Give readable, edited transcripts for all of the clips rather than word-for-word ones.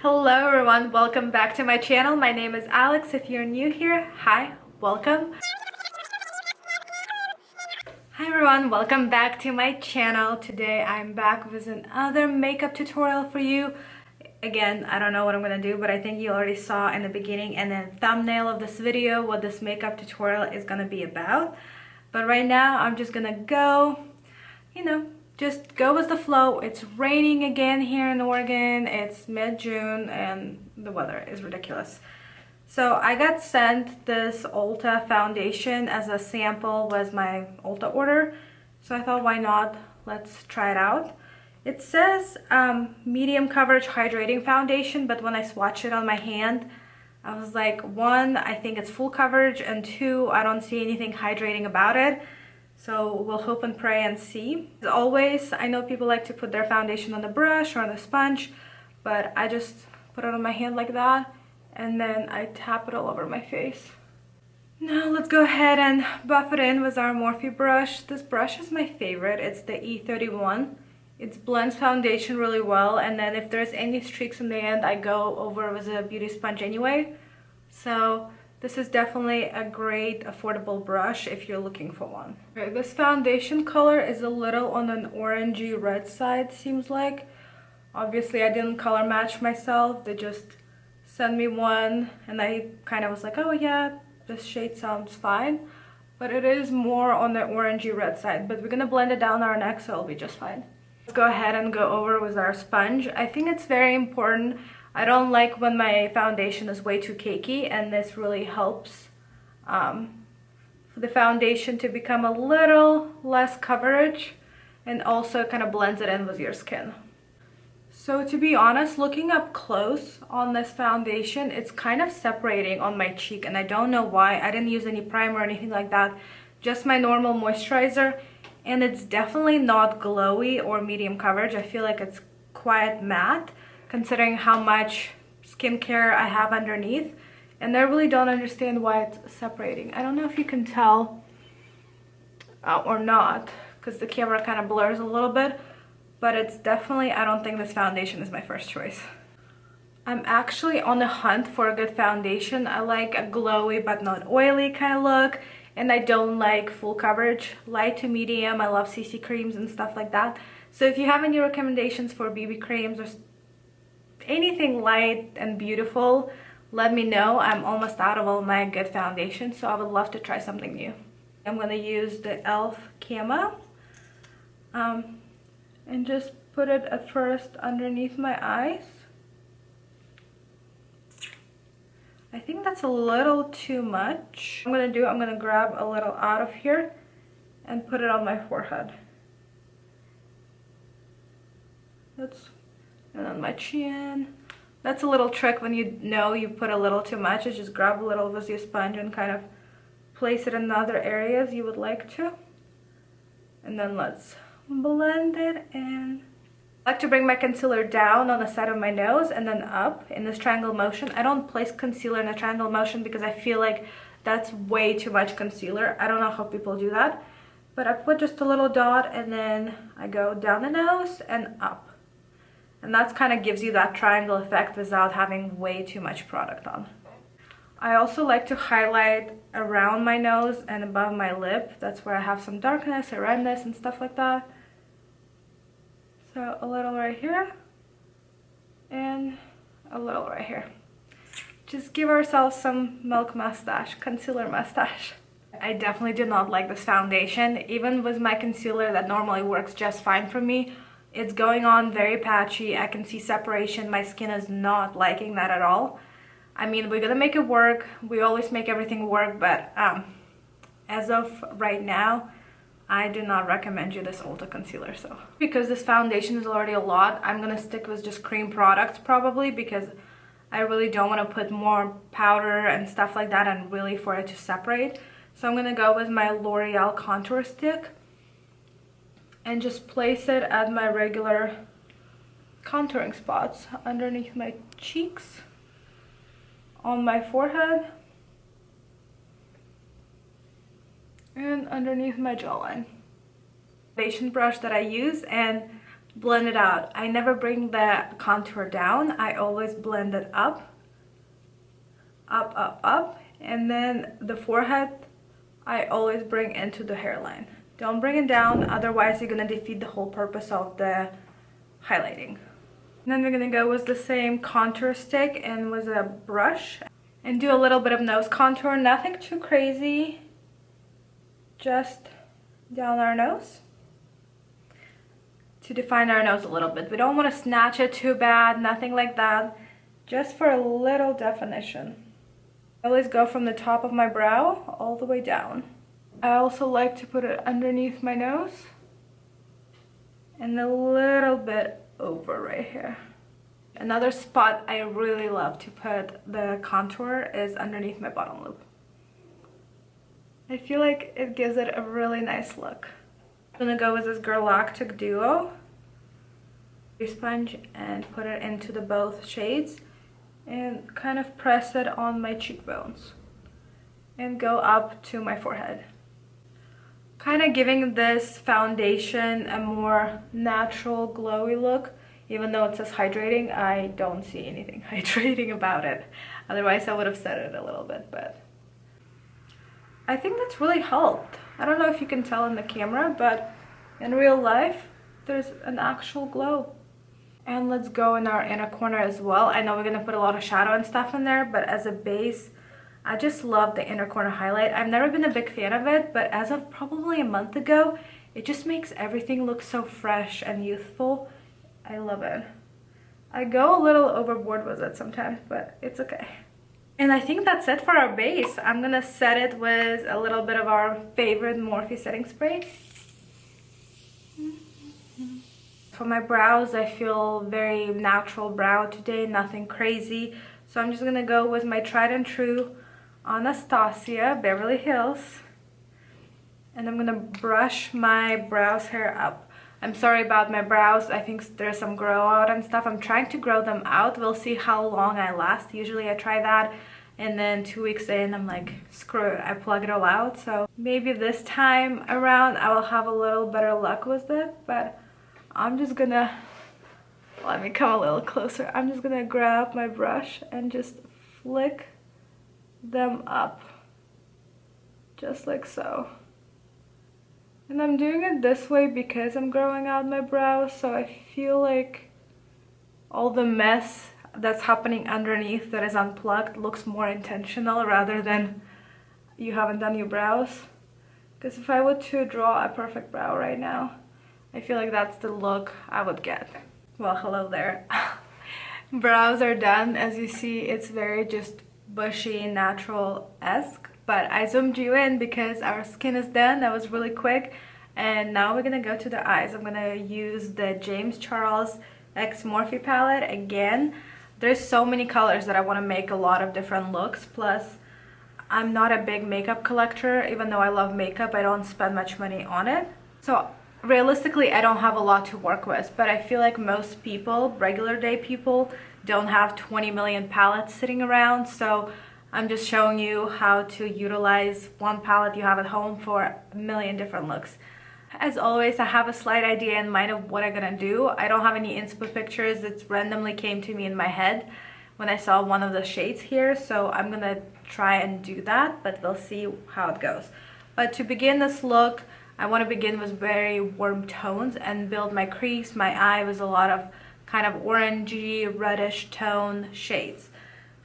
Hello everyone, welcome back to my channel. My name is Alex. If you're new here, hi, welcome. Hi everyone, welcome back to my channel. Today I'm back with another makeup tutorial for you. Again, I don't know what I'm gonna do, but I think you already saw in the beginning and then thumbnail of this video what this makeup tutorial is gonna be about. But right now I'm just gonna go, just go with the flow. It's raining again here in Oregon. It's mid-June and the weather is ridiculous. So I got sent this Ulta foundation as a sample with my Ulta order. So I thought, why not? Let's try it out. It says medium coverage hydrating foundation, but when I swatched it on my hand, I was like, one, I think it's full coverage, and two, I don't see anything hydrating about it. So we'll hope and pray and see. As always, I know people like to put their foundation on the brush or on the sponge, but I just put it on my hand like that, and then I tap it all over my face. Now let's go ahead and buff it in with our Morphe brush. This brush is my favorite. It's the E31. It blends foundation really well, and then if there's any streaks in the end, I go over with a beauty sponge anyway. So this is definitely a great affordable brush if you're looking for one. Okay, this foundation color is a little on an orangey red side, seems like. Obviously I didn't color match myself. They just sent me one and I kind of was like, oh yeah, this shade sounds fine. But it is more on the orangey red side, but we're gonna blend it down our neck, so it'll be just fine. Let's go ahead and go over with our sponge. I think it's very important. I don't like when my foundation is way too cakey, and this really helps for the foundation to become a little less coverage and also kind of blends it in with your skin. So to be honest, looking up close on this foundation, it's kind of separating on my cheek, and I don't know why. I didn't use any primer or anything like that, just my normal moisturizer, and it's definitely not glowy or medium coverage. I feel like it's quite matte, considering how much skincare I have underneath, and I really don't understand why it's separating. I don't know if you can tell or not, because the camera kind of blurs a little bit, but it's definitely, I don't think this foundation is my first choice. I'm actually on the hunt for a good foundation. I like a glowy but not oily kind of look, and I don't like full coverage, light to medium. I love CC creams and stuff like that. So if you have any recommendations for BB creams or anything light and beautiful, let me know. I'm almost out of all my good foundations, so I would love to try something new. I'm going to use the e.l.f. Camo and just put it at first underneath my eyes. I think that's a little too much. I'm going to grab a little out of here and put it on my forehead. And on my chin. That's a little trick when you know you put a little too much, is just grab a little with your sponge and kind of place it in other areas you would like to. And then let's blend it in. I like to bring my concealer down on the side of my nose and then up in this triangle motion. I don't place concealer in a triangle motion because I feel like that's way too much concealer. I don't know how people do that. But I put just a little dot and then I go down the nose and up. And that kind of gives you that triangle effect without having way too much product on. I also like to highlight around my nose and above my lip. That's where I have some darkness or redness and stuff like that. So a little right here and a little right here. Just give ourselves some milk mustache, concealer mustache. I definitely did not like this foundation. Even with my concealer that normally works just fine for me, it's going on very patchy. I can see separation. My skin is not liking that at all. I mean, we're gonna make it work. We always make everything work, but as of right now, I do not recommend you this Ulta concealer. So because this foundation is already a lot, I'm gonna stick with just cream products probably, because I really don't want to put more powder and stuff like that and really for it to separate. So I'm gonna go with my L'Oreal contour stick and just place it at my regular contouring spots underneath my cheeks, on my forehead, and underneath my jawline. Foundation brush that I use, and blend it out. I never bring the contour down. I always blend it up, up, up, up. And then the forehead, I always bring into the hairline. Don't bring it down, otherwise you're gonna defeat the whole purpose of the highlighting. And then we're gonna go with the same contour stick and with a brush and do a little bit of nose contour. Nothing too crazy, just down our nose to define our nose a little bit. We don't want to snatch it too bad, nothing like that, just for a little definition. I always go from the top of my brow all the way down. I also like to put it underneath my nose and a little bit over right here. Another spot I really love to put the contour is underneath my bottom lip. I feel like it gives it a really nice look. I'm gonna go with this Grwm Duo sponge and put it into the both shades and kind of press it on my cheekbones and go up to my forehead. Kind of giving this foundation a more natural glowy look. Even though it says hydrating, I don't see anything hydrating about it. Otherwise I would have said it a little bit, but I think that's really helped. I don't know if you can tell in the camera, but in real life there's an actual glow. And let's go in our inner corner as well. I know we're gonna put a lot of shadow and stuff in there, but as a base, I just love the inner corner highlight. I've never been a big fan of it, but as of probably a month ago, it just makes everything look so fresh and youthful. I love it. I go a little overboard with it sometimes, but it's okay. And I think that's it for our base. I'm gonna set it with a little bit of our favorite Morphe setting spray. For my brows, I feel very natural brow today, nothing crazy. So I'm just gonna go with my tried and true Anastasia Beverly Hills. And I'm gonna brush my brows hair up. I'm sorry about my brows. I think there's some grow out and stuff. I'm trying to grow them out. We'll see how long I last. Usually I try that and then 2 weeks in I'm like, screw it, I plug it all out. So maybe this time around I will have a little better luck with it, but I'm just gonna, let me come a little closer. I'm just gonna grab my brush and just flick them up, just like so. And I'm doing it this way because I'm growing out my brows, so I feel like all the mess that's happening underneath that is unplugged looks more intentional rather than you haven't done your brows. Because if I were to draw a perfect brow right now, I feel like that's the look I would get. Well, hello there. Brows are done. As you see, it's very just bushy, natural-esque. But I zoomed you in because our skin is done. That was really quick. And now we're gonna go to the eyes. I'm gonna use the James Charles X Morphe palette again. There's so many colors that I want to make a lot of different looks. Plus, I'm not a big makeup collector. Even though I love makeup, I don't spend much money on it. So realistically, I don't have a lot to work with, but I feel like most people, regular day people, don't have 20 million palettes sitting around. So I'm just showing you how to utilize one palette you have at home for a million different looks. As always, I have a slight idea in mind of what I'm gonna do. I don't have any inspo pictures. It randomly came to me in my head when I saw one of the shades here. So I'm gonna try and do that, but we'll see how it goes. But to begin this look, I want to begin with very warm tones and build my crease, my eye with a lot of kind of orangey, reddish tone shades.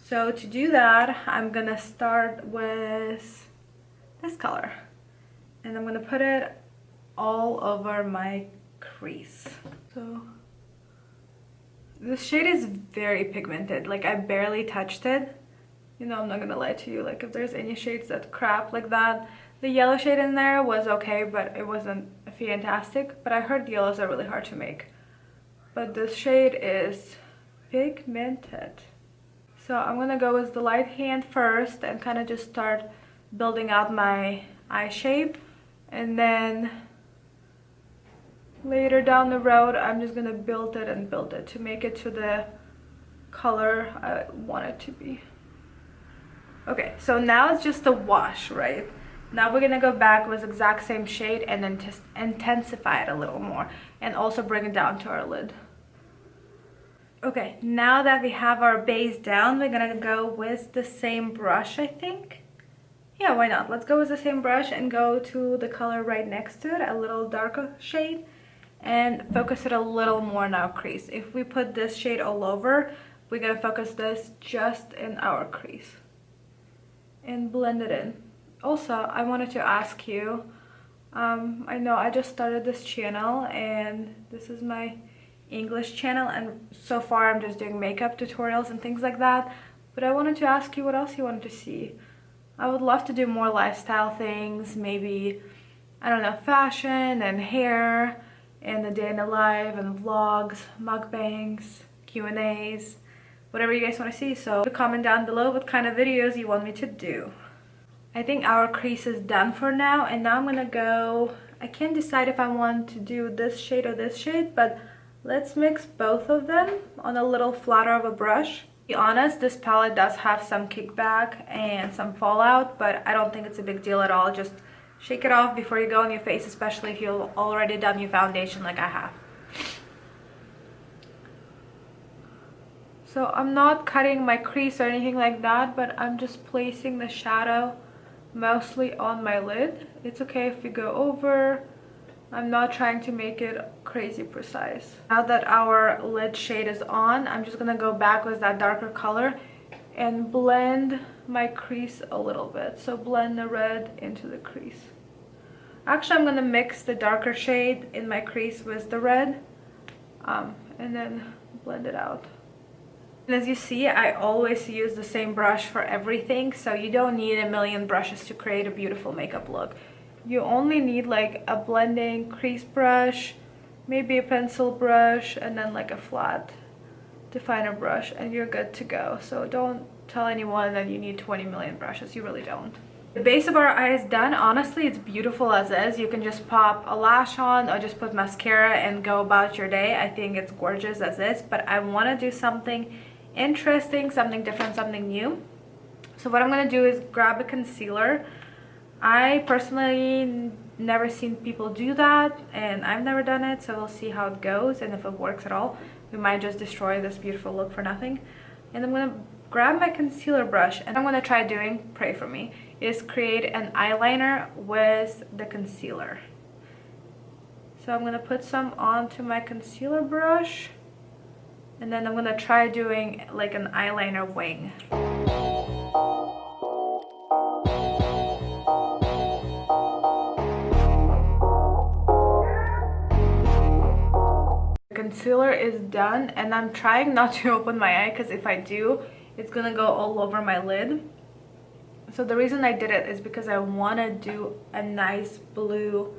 So to do that, I'm gonna start with this color. And I'm gonna put it all over my crease. So this shade is very pigmented. Like, I barely touched it. You know, I'm not gonna lie to you. Like, if there's any shades that crap like that, the yellow shade in there was okay, but it wasn't fantastic. But I heard yellows are really hard to make. But this shade is pigmented. So I'm gonna go with the light hand first and kind of just start building out my eye shape. And then later down the road, I'm just gonna build it and build it to make it to the color I want it to be. Okay, so now it's just a wash, right? Now we're gonna go back with exact same shade and then just intensify it a little more and also bring it down to our lid. Okay, now that we have our base down, we're gonna go with the same brush, I think. Yeah, why not? Let's go with the same brush and go to the color right next to it, a little darker shade, and focus it a little more in our crease. If we put this shade all over, we're gonna focus this just in our crease and blend it in. Also, I wanted to ask you, I know I just started this channel and this is my English channel, and so far I'm just doing makeup tutorials and things like that, but I wanted to ask you what else you wanted to see. I would love to do more lifestyle things, maybe, I don't know, fashion and hair and the day in the life and vlogs, mukbangs, Q&As, whatever you guys want to see. So comment down below what kind of videos you want me to do. I think our crease is done for now, and now I'm gonna go, I can't decide if I want to do this shade or this shade, but let's mix both of them on a little flatter of a brush. To be honest, this palette does have some kickback and some fallout, but I don't think it's a big deal at all. Just shake it off before you go on your face, especially if you've already done your foundation like I have. So I'm not cutting my crease or anything like that, but I'm just placing the shadow mostly on my lid. It's okay if we go over. I'm not trying to make it crazy precise. Now that our lid shade is on, I'm just gonna go back with that darker color and blend my crease a little bit. So blend the red into the crease. Actually, I'm gonna mix the darker shade in my crease with the red and then blend it out. And as you see, I always use the same brush for everything, so you don't need a million brushes to create a beautiful makeup look. You only need like a blending crease brush, maybe a pencil brush, and then like a flat definer brush, and you're good to go. So don't tell anyone that you need 20 million brushes. You really don't. The base of our eye is done. Honestly, it's beautiful as is. You can just pop a lash on or just put mascara and go about your day. I think it's gorgeous as is, but I want to do something interesting, something different, something new. So what I'm going to do is grab a concealer. I personally never seen people do that, and I've never done it, so we'll see how it goes, and if it works at all. We might just destroy this beautiful look for nothing. And I'm gonna grab my concealer brush, and I'm gonna try doing, pray for me, is create an eyeliner with the concealer. So I'm gonna put some onto my concealer brush, and then I'm gonna try doing like an eyeliner wing. Concealer is done, and I'm trying not to open my eye because if I do, it's gonna go all over my lid. So the reason I did it is because I want to do a nice blue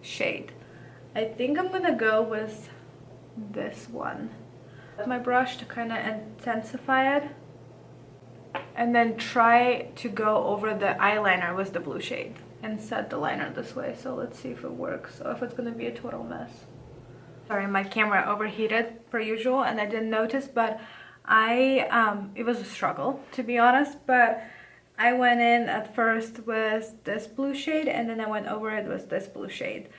shade. I think I'm gonna go with this one, my brush, to kind of intensify it, and then try to go over the eyeliner with the blue shade and set the liner this way. So let's see if it works or if it's gonna be a total mess. Sorry, my camera overheated per usual and I didn't notice, but it was a struggle, to be honest, but I went in at first with this blue shade and then I went over it with this blue shade.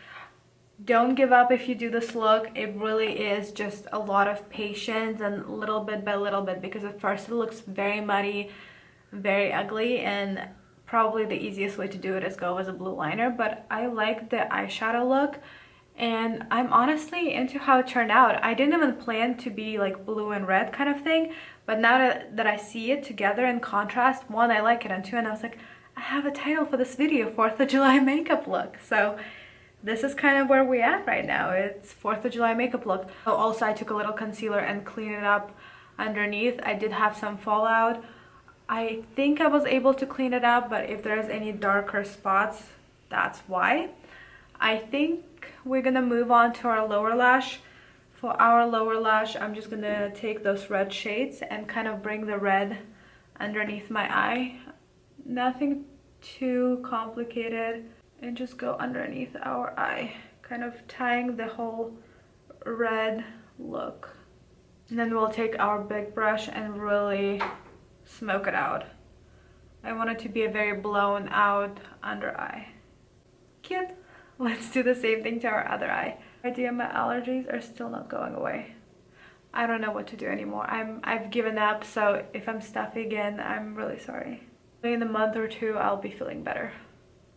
Don't give up if you do this look. It really is just a lot of patience and little bit by little bit, because at first it looks very muddy, very ugly, and probably the easiest way to do it is go with a blue liner, but I like the eyeshadow look. And I'm honestly into how it turned out. I didn't even plan to be like blue and red kind of thing, but now that I see it together in contrast, one, I like it, and two, and I was like, I have a title for this video, 4th of July makeup look. So this is kind of where we're at right now. It's 4th of July makeup look. Oh, also, I took a little concealer and cleaned it up underneath. I did have some fallout. I think I was able to clean it up, but if there's any darker spots, that's why. I think we're gonna move on to our lower lash. For our lower lash, I'm just gonna take those red shades and kind of bring the red underneath my eye. Nothing too complicated, and just go underneath our eye, kind of tying the whole red look. And then we'll take our big brush and really smoke it out. I want it to be a very blown out under eye. Cute. Let's do the same thing to our other eye. Idea, my allergies are still not going away. I don't know what to do anymore. I've given up, so if I'm stuffy again, I'm really sorry. In a month or two, I'll be feeling better.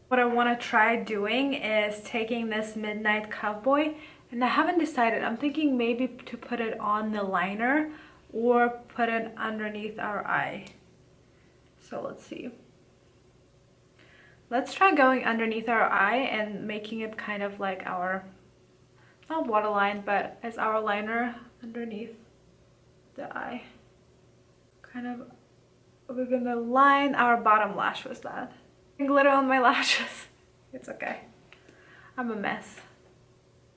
What I want to try doing is taking this Midnight Cowboy, and I haven't decided. I'm thinking maybe to put it on the liner or put it underneath our eye. So let's see. Let's try going underneath our eye and making it kind of like our, not waterline, but as our liner underneath the eye. Kind of, we're gonna line our bottom lash with that. Glitter on my lashes. It's okay. I'm a mess.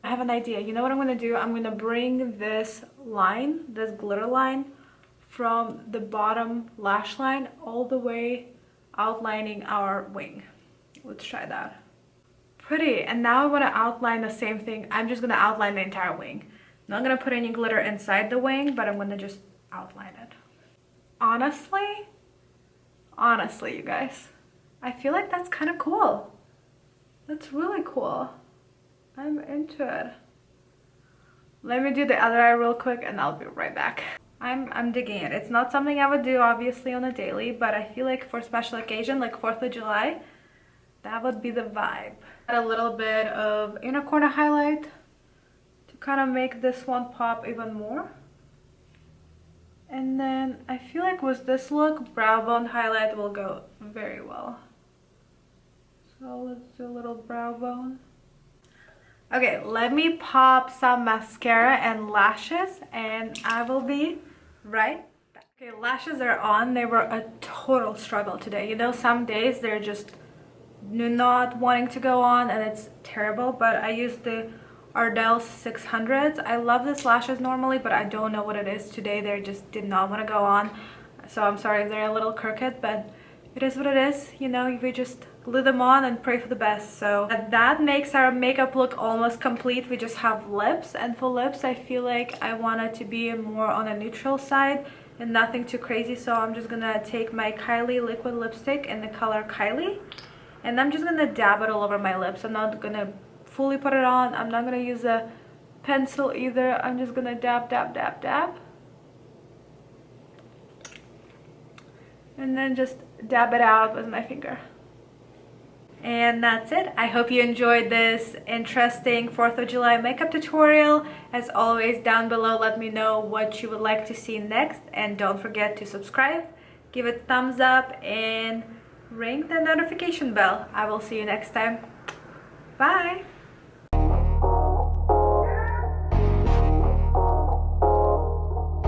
I have an idea. You know what I'm gonna do? I'm gonna bring this line, this glitter line, from the bottom lash line all the way outlining our wing. Let's try that. Pretty. And now I want to outline the same thing. I'm just going to outline the entire wing. I'm not going to put any glitter inside the wing, but I'm going to just outline it. Honestly, you guys, I feel like that's kind of cool. That's really cool. I'm into it. Let me do the other eye real quick and I'll be right back. I'm digging it. It's not something I would do obviously on a daily, but I feel like for a special occasion like 4th of July, that would be the vibe. Add a little bit of inner corner highlight to kind of make this one pop even more. And then I feel like with this look, brow bone highlight will go very well. So let's do a little brow bone. Okay, let me pop some mascara and lashes and I will be right back. Okay, lashes are on. They were a total struggle today. You know, some days they're just not wanting to go on and it's terrible, but I used the Ardell 600s. I love these lashes normally, but I don't know what it is today. They just did not want to go on, so I'm sorry if they're a little crooked, but it is what it is. You know, we just glue them on and pray for the best. So that makes our makeup look almost complete. We just have lips, and for lips I feel like I want it to be more on a neutral side and nothing too crazy, so I'm just gonna take my Kylie liquid lipstick in the color Kylie. And I'm just gonna dab it all over my lips. I'm not gonna fully put it on. I'm not gonna use a pencil either. I'm just gonna dab, dab, dab, dab. And then just dab it out with my finger. And that's it. I hope you enjoyed this interesting 4th of July makeup tutorial. As always, down below, let me know what you would like to see next. And don't forget to subscribe, give it a thumbs up, and ring the notification bell. I will see you next time. Bye!